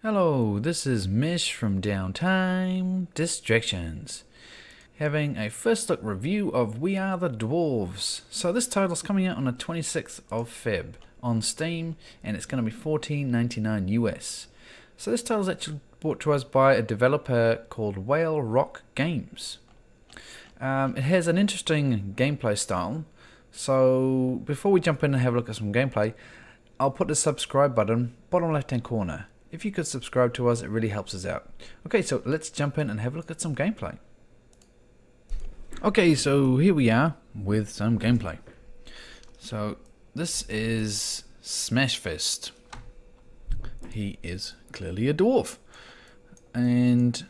Hello, this is Mish from Downtime Distractions, having a first look review of We Are The Dwarves. So this title's coming out on the 26th of Feb on Steam, and it's going to be $14.99 US. So this title's actually brought to us by a developer called Whale Rock Games. It has an interesting gameplay style, so before we jump in and have a look at some gameplay, I'll put the subscribe button bottom left hand corner. If you could subscribe to us, it really helps us out. Okay, so let's jump in and have a look at some gameplay. Okay, so here we are with some gameplay. So this is Smashfest. He is clearly a dwarf, and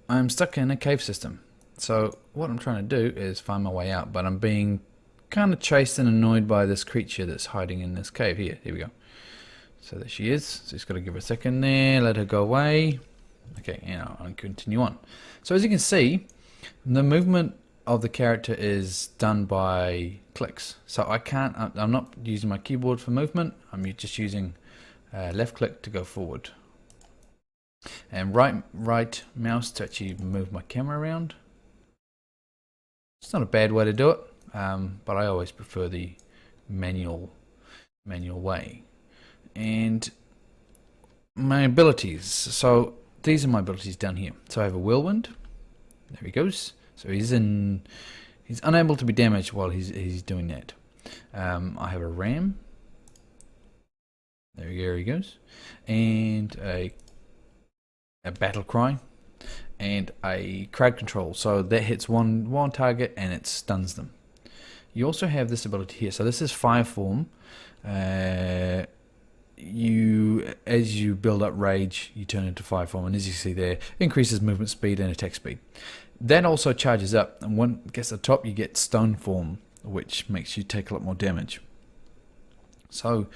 I'm stuck in a cave system. So what I'm trying to do is find my way out, but I'm being kind of chased and annoyed by this creature that's hiding in this cave. Here we go. So there she is. So just got to give her a second there, let her go away. Okay, I'll continue on. So as you can see, the movement of the character is done by clicks. So I'm not using my keyboard for movement. I'm just using left click to go forward, and right mouse to actually move my camera around. It's not a bad way to do it, but I always prefer the manual way. And my abilities, so these are my abilities down here. So I have a whirlwind. There he goes. So he's unable to be damaged while he's doing that. I have a ram. There he goes. And a battle cry, and a crowd control. So that hits one target and it stuns them. You also have this ability here. So this is fire form. As you build up rage, you turn into fire form, and as you see there, increases movement speed and attack speed. That also charges up, and when it gets to the top, you get stone form, which makes you take a lot more damage. So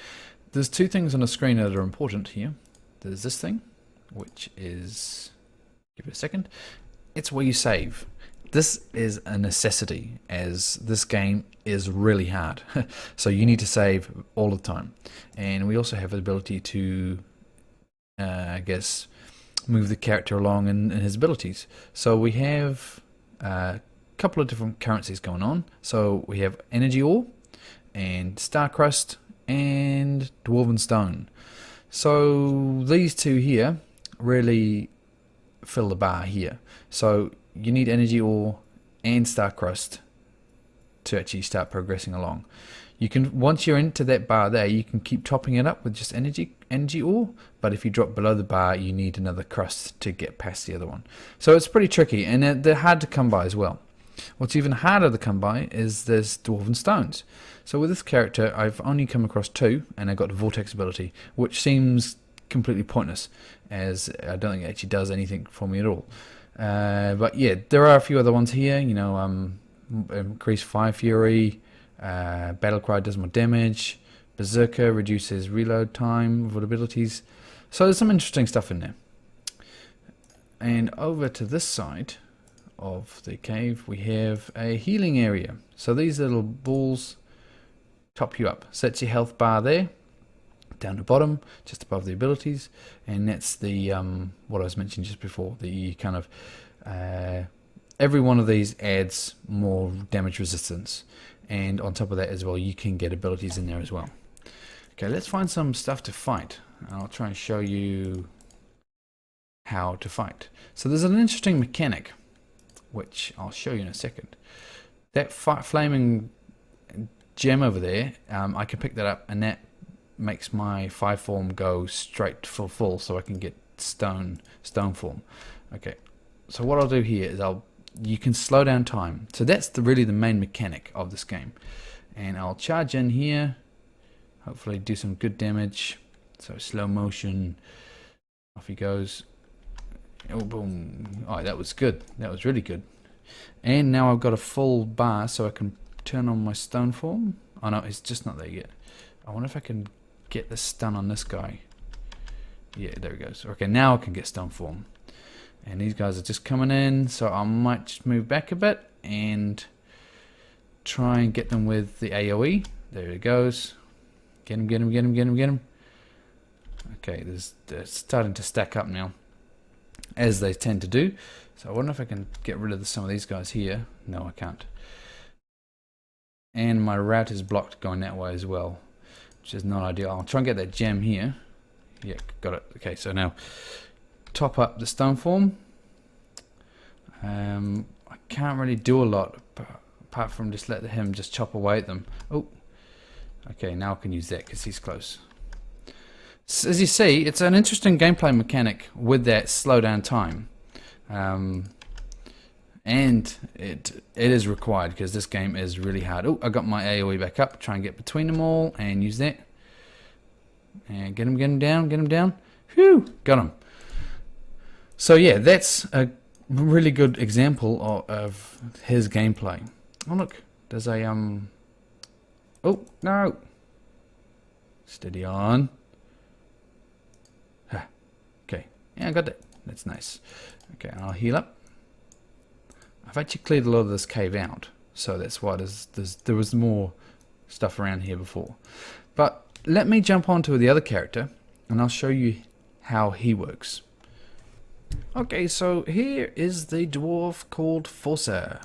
there's two things on the screen that are important here. There's this thing, which is, give it a second, it's where you save. This is a necessity, as this game is really hard. So you need to save all the time. And we also have the ability to, move the character along in his abilities. So we have a couple of different currencies going on. So we have energy ore, and star crust, and dwarven stone. So these two here really fill the bar here. So you need energy ore and star crust to actually start progressing along. You can, once you're into that bar there, you can keep topping it up with just energy ore, but if you drop below the bar, you need another crust to get past the other one. So it's pretty tricky, and they're hard to come by as well. What's even harder to come by is there's dwarven stones. So with this character, I've only come across two, and I got the vortex ability, which seems completely pointless, as I don't think it actually does anything for me at all. But yeah, there are a few other ones here. Increase fire fury, battle cry does more damage, berserker reduces reload time with abilities. So there's some interesting stuff in there. And over to this side of the cave, we have a healing area. So these little balls top you up. Sets your health bar there, down the bottom, just above the abilities, and that's the what I was mentioning just before. The kind of every one of these adds more damage resistance, and on top of that as well, you can get abilities in there as well. Okay, let's find some stuff to fight. I'll try and show you how to fight. So there's an interesting mechanic, which I'll show you in a second. That flaming gem over there, I can pick that up, and that makes my fire form go straight for full, so I can get stone form. Okay, so what I'll do here is you can slow down time. So that's really the main mechanic of this game. And I'll charge in here, hopefully do some good damage. So slow motion, off he goes. Oh, boom. Oh, that was good. That was really good. And now I've got a full bar, so I can turn on my stone form. Oh no, it's just not there yet. I wonder if I can get the stun on this guy. Yeah, there he goes. Okay, now I can get stone form. And these guys are just coming in, so I might just move back a bit and try and get them with the AoE. There it goes. Get him, get him, get him, get him, get him. Okay, they're starting to stack up now, as they tend to do. So I wonder if I can get rid of some of these guys here. No, I can't. And my route is blocked going that way as well, which is not ideal. I'll try and get that gem here. Yeah, got it. Okay, so now top up the stone form. I can't really do a lot apart from just let him just chop away at them. Oh, okay, now I can use that because he's close. So as you see, it's an interesting gameplay mechanic with that slow down time. And it is required because this game is really hard. Oh, I got my AoE back up. Try and get between them all and use that. And get him down. Whew, got him. So yeah, that's a really good example of his gameplay. Oh look, there's a oh no, steady on. Okay, yeah, I got that. That's nice. Okay, I'll heal up. I've actually cleared a lot of this cave out, so that's why there was more stuff around here before. But let me jump on to the other character, and I'll show you how he works. Okay, so here is the dwarf called Forcer.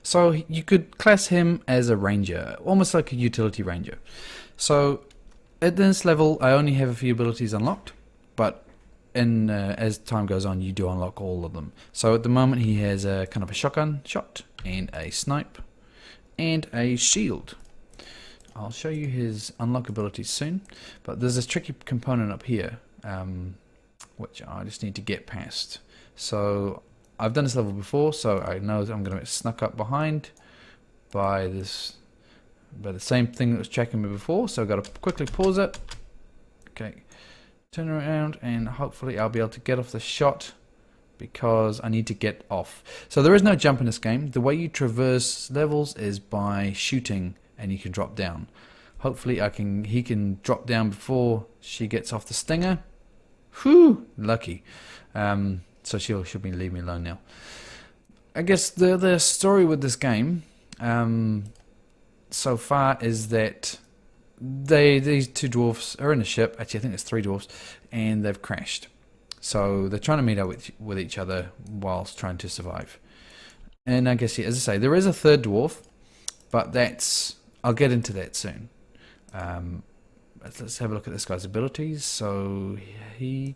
So you could class him as a ranger, almost like a utility ranger. So at this level, I only have a few abilities unlocked, but as time goes on, you do unlock all of them. So at the moment, he has a kind of a shotgun shot and a snipe and a shield. I'll show you his unlock abilities soon, but there's this tricky component up here, which I just need to get past. So I've done this level before, so I know that I'm going to get snuck up behind by the same thing that was tracking me before. So I've got to quickly pause it. Okay, turn around, and hopefully I'll be able to get off the shot because I need to get off. So there is no jump in this game. The way you traverse levels is by shooting, and you can drop down. Hopefully he can drop down before she gets off the stinger. Whew, lucky. So she'll be leaving me alone now. I guess the story with this game so far is that these two dwarfs are in a ship. Actually, I think it's three dwarfs, and they've crashed. So they're trying to meet up with each other whilst trying to survive. And I guess, yeah, as I say, there is a third dwarf, but I'll get into that soon. Let's have a look at this guy's abilities. So he's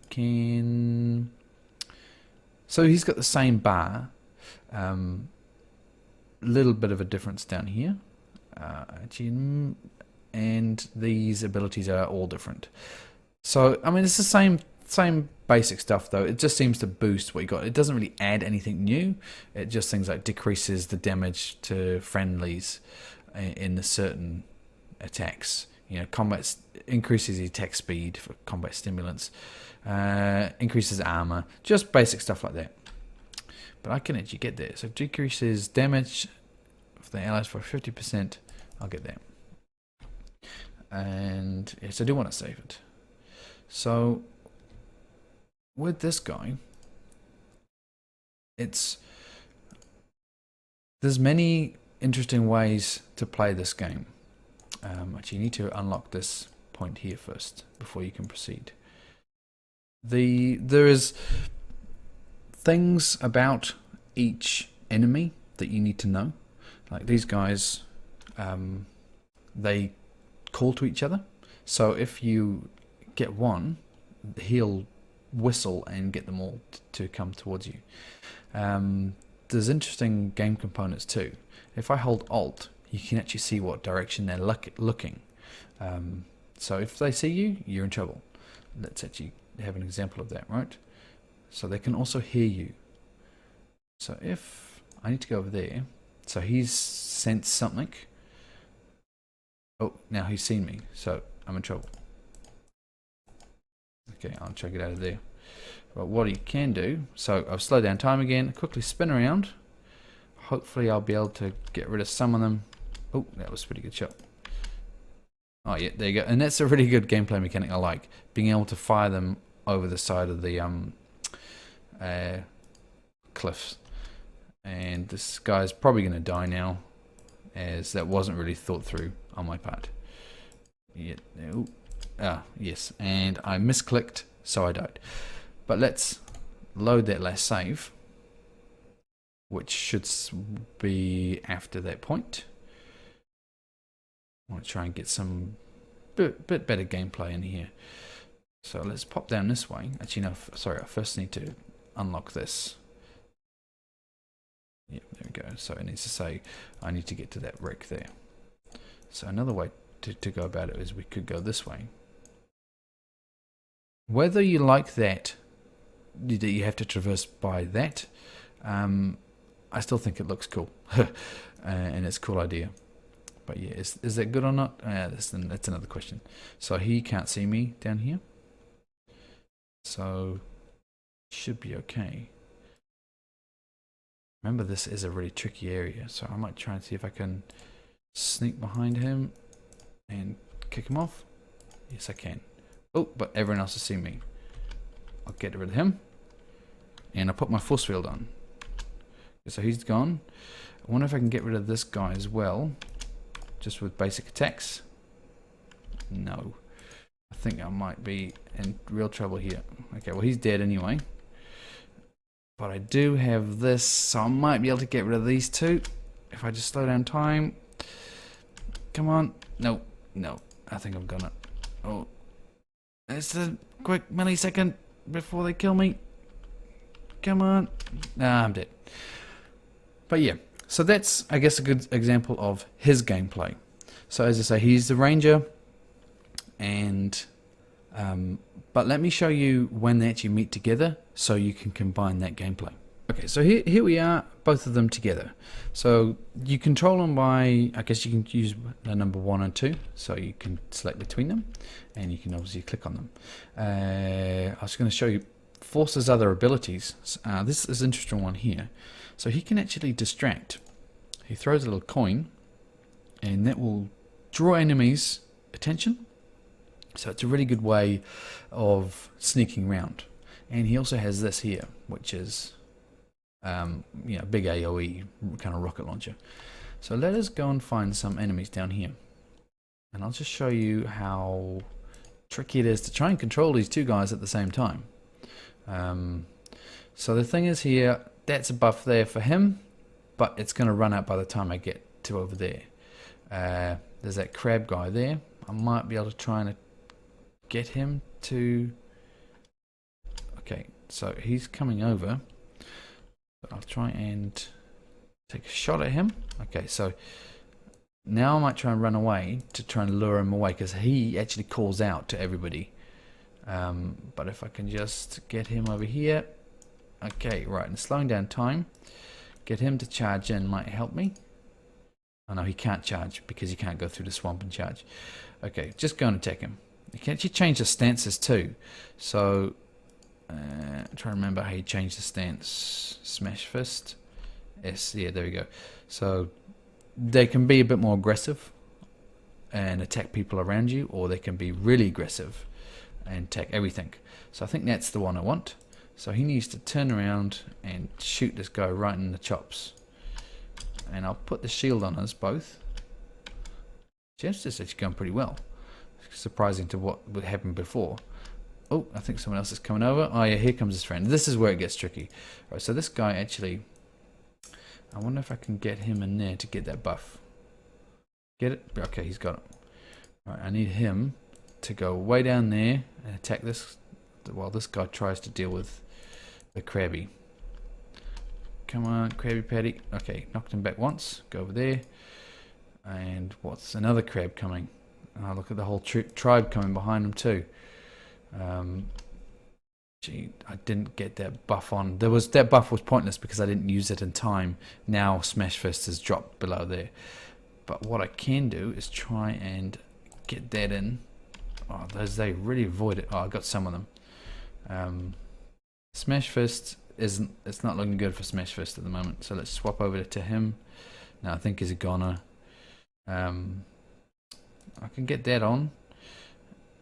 got the same bar. Little bit of a difference down here. Actually, and these abilities are all different. So I mean, it's the same basic stuff though. It just seems to boost what you got. It doesn't really add anything new. It just things like decreases the damage to friendlies in the certain attacks. You know, combat increases the attack speed for combat stimulants, increases armor, just basic stuff like that. But I can actually get there. So decreases damage of the allies for 50%. I'll get that. And yes, I do want to save it. So with this guy, there's many interesting ways to play this game. Actually, you need to unlock this point here first before you can proceed. There is things about each enemy that you need to know. Like these guys, they call to each other. So if you get one, he'll whistle and get them all to come towards you. There's interesting game components too. If I hold Alt, you can actually see what direction they're looking. So if they see you, you're in trouble. Let's actually have an example of that, right? So they can also hear you. So if I need to go over there, so he's sensed something. Oh, now he's seen me, so I'm in trouble. Okay, I'll try to get out of there. But what you can do, so I've slowed down time again, quickly spin around. Hopefully I'll be able to get rid of some of them. Oh, that was a pretty good shot. Oh yeah, there you go. And that's a really good gameplay mechanic I like. Being able to fire them over the side of the cliffs. And this guy's probably going to die now, as that wasn't really thought through on my part. Yeah, Yes, and I misclicked, so I died. But let's load that last save, which should be after that point. I want to try and get some bit better gameplay in here. So let's pop down this way. Actually, no, sorry, I first need to unlock this. Yeah, there we go. So it needs to say I need to get to that wreck there. So another way to go about it is we could go this way. Whether you like that you have to traverse by that, I still think it looks cool. And it's a cool idea. But yeah, is that good or not? That's another question. So he can't see me down here. So should be okay. Remember, this is a really tricky area, so I might try and see if I can sneak behind him and kick him off. Yes, I can. Oh, but everyone else has seen me. I'll get rid of him. And I'll put my force field on. So he's gone. I wonder if I can get rid of this guy as well. Just with basic attacks. No. I think I might be in real trouble here. Okay, well he's dead anyway. But I do have this, so I might be able to get rid of these two. If I just slow down time. Come on. No, no. I think I'm gonna. Oh. It's a quick millisecond before they kill me. Come on. Nah, I'm dead. But yeah, so that's, I guess, a good example of his gameplay. So as I say, he's the ranger, and but let me show you when they actually meet together, so you can combine that gameplay. Okay, so here we are, both of them together. So you control them by, I guess you can use the number 1 and 2, so you can select between them, and you can obviously click on them. I was going to show you Force's other abilities. This is an interesting one here. So he can actually distract. He throws a little coin, and that will draw enemies' attention. So it's a really good way of sneaking around. And he also has this here, which is big AoE kind of rocket launcher. So let us go and find some enemies down here. And I'll just show you how tricky it is to try and control these two guys at the same time. So the thing is here, that's a buff there for him, but it's going to run out by the time I get to over there. There's that crab guy there. I might be able to try and get him to... Okay, so he's coming over. I'll try and take a shot at him. Okay, so now I might try and run away to try and lure him away, because he actually calls out to everybody. But if I can just get him over here. Okay, right, and slowing down time. Get him to charge in might help me. Oh no, he can't charge because he can't go through the swamp and charge. Okay, just go and attack him. You can actually change the stances too. So, I'm trying to remember how you change the stance. Smash fist. Yes, yeah, there we go. So, they can be a bit more aggressive and attack people around you, or they can be really aggressive and attack everything. So I think that's the one I want. So he needs to turn around and shoot this guy right in the chops. And I'll put the shield on us both. Just is actually going pretty well. Surprising to what would happen before. Oh, I think someone else is coming over. Oh yeah, here comes his friend. This is where it gets tricky. Right, so this guy actually, I wonder if I can get him in there to get that buff. Get it? Okay, he's got it. Right, I need him to go way down there and attack this while this guy tries to deal with the crabby. Come on, Krabby Patty. Okay, knocked him back once. Go over there. And what's another crab coming? Oh, look at the whole tribe coming behind him too. Gee, I didn't get that buff on. That buff was pointless because I didn't use it in time. Now Smash Fist has dropped below there. But what I can do is try and get that in. Oh, they really avoid it. Oh, I got some of them. Smash Fist it's not looking good for Smash Fist at the moment. So let's swap over to him. Now I think he's a goner. I can get that on.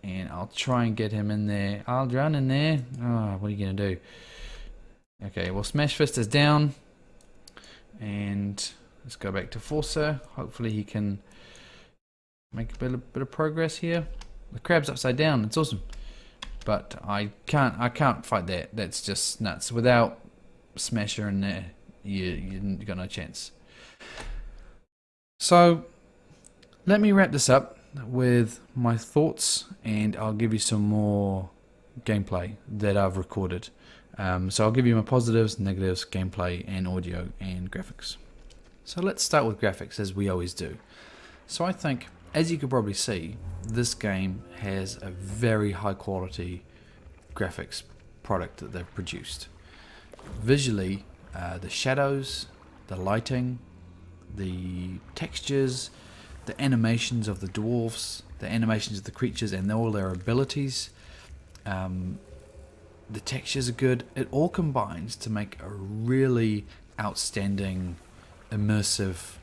And I'll try and get him in there. I'll run in there. Oh, what are you going to do? Okay, well Smash Fist is down. And let's go back to Forcer. Hopefully he can make a bit of progress here. The crab's upside down. It's awesome. But I can't fight that. That's just nuts. Without Smasher in there, you got no chance. So let me wrap this up with my thoughts, and I'll give you some more gameplay that I've recorded. So I'll give you my positives, negatives, gameplay, and audio and graphics. So let's start with graphics, as we always do. So I think, as you can probably see, this game has a very high quality graphics product that they've produced. Visually, the shadows, the lighting, the textures, the animations of the dwarves, the animations of the creatures and all their abilities, the textures are good. It all combines to make a really outstanding, immersive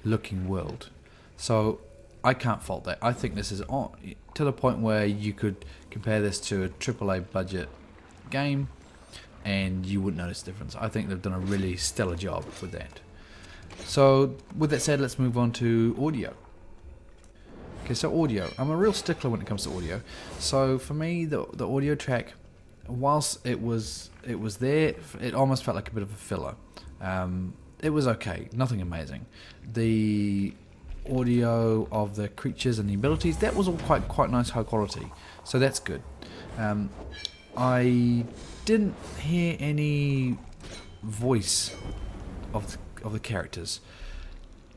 looking world. So I can't fault that. I think this is to the point where you could compare this to a AAA budget game and you wouldn't notice the difference. I think they've done a really stellar job with that. So with that said, let's move on to audio. Okay, so audio. I'm a real stickler when it comes to audio. So for me, the audio track, whilst it was there, it almost felt like a bit of a filler. It was okay, nothing amazing. The audio of the creatures and the abilities, that was all quite nice, high quality. So that's good. I didn't hear any voice of the characters.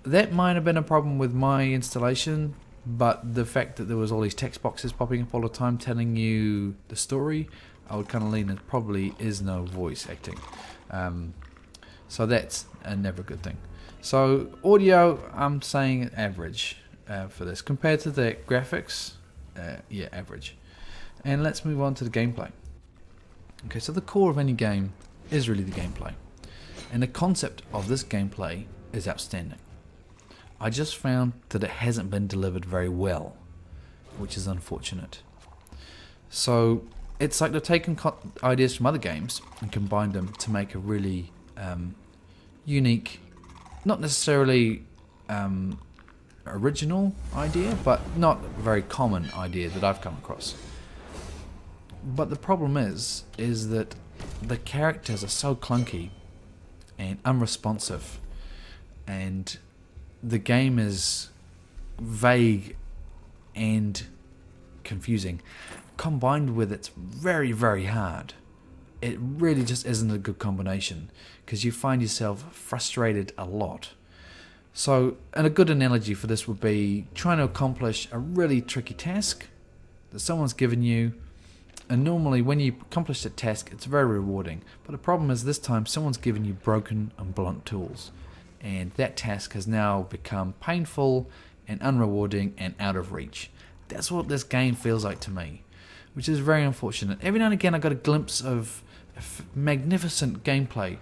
That might have been a problem with my installation, but the fact that there was all these text boxes popping up all the time telling you the story, I would kind of lean it probably is no voice acting. So that's never a good thing. So audio, I'm saying average for this. Compared to the graphics, yeah, average. And let's move on to the gameplay. Okay, so the core of any game is really the gameplay. And the concept of this gameplay is outstanding. I just found that it hasn't been delivered very well, which is unfortunate. So it's like they've taken ideas from other games and combined them to make a really unique, not necessarily original idea, but not a very common idea that I've come across. But the problem is that the characters are so clunky and unresponsive, and the game is vague and confusing, combined with it's very, very hard. It really just isn't a good combination, because you find yourself frustrated a lot. So, and a good analogy for this would be trying to accomplish a really tricky task that someone's given you, and normally when you accomplish that task, it's very rewarding. But the problem is this time someone's given you broken and blunt tools, and that task has now become painful and unrewarding and out of reach. That's what this game feels like to me, which is very unfortunate. Every now and again I got a glimpse of magnificent gameplay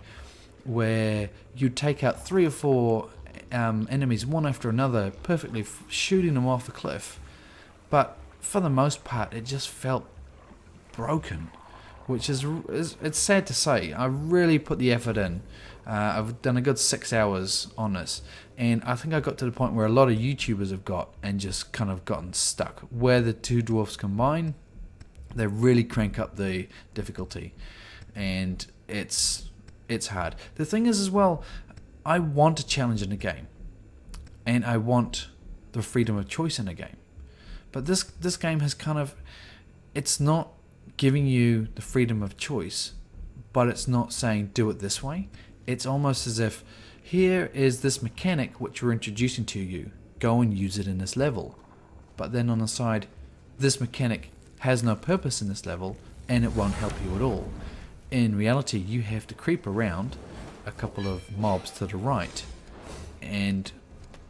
where you take out 3 or 4 enemies one after another, perfectly shooting them off the cliff. But for the most part, it just felt broken, which is it's sad to say. I really put the effort in. I've done a good 6 hours on this, and I think I got to the point where a lot of YouTubers have got and just kind of gotten stuck. Where the two dwarfs combine, they really crank up the difficulty, and it's hard. The thing is as well, I want a challenge in a game, and I want the freedom of choice in a game. But this game has kind of, it's not giving you the freedom of choice, but it's not saying do it this way. It's almost as if here is this mechanic which we're introducing to you, go and use it in this level. But then on the side, this mechanic has no purpose in this level and it won't help you at all. In reality, you have to creep around a couple of mobs to the right and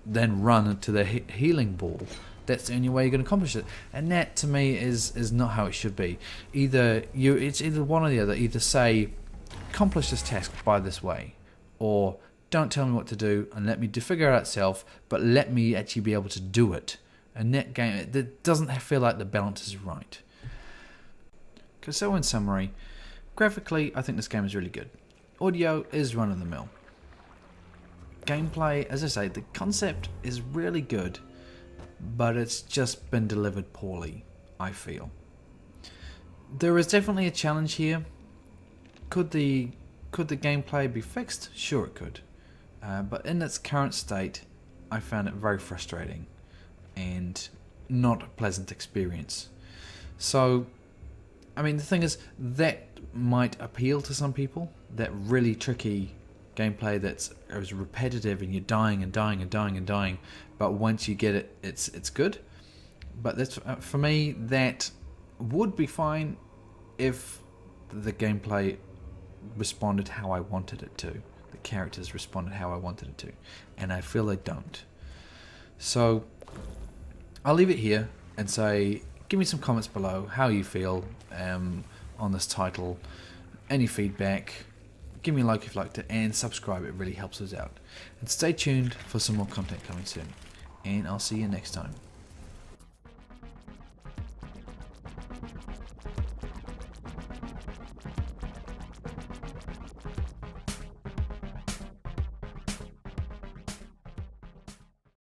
then run to the healing ball. That's the only way you're going to accomplish it, and that to me is not how it should be. It's either one or the other. Either say, accomplish this task by this way, or don't tell me what to do and let me figure it out itself, but let me actually be able to do it. And that game, it doesn't feel like the balance is right. So in summary, graphically, I think this game is really good. Audio is run of the mill. Gameplay, as I say, the concept is really good, but it's just been delivered poorly. I feel. There is definitely a challenge here. Could the gameplay be fixed? Sure it could. But in its current state, I found it very frustrating and not a pleasant experience. So, I mean, the thing is, that might appeal to some people. That really tricky gameplay that's repetitive and you're dying and dying and dying and dying, but once you get it, it's good. But that's for me, that would be fine if the gameplay responded how I wanted it to. The characters responded how I wanted it to, and I feel they don't. So I'll leave it here and say, give me some comments below how you feel on this title, any feedback. Give me a like if you liked it, and subscribe, it really helps us out. And stay tuned for some more content coming soon. And I'll see you next time.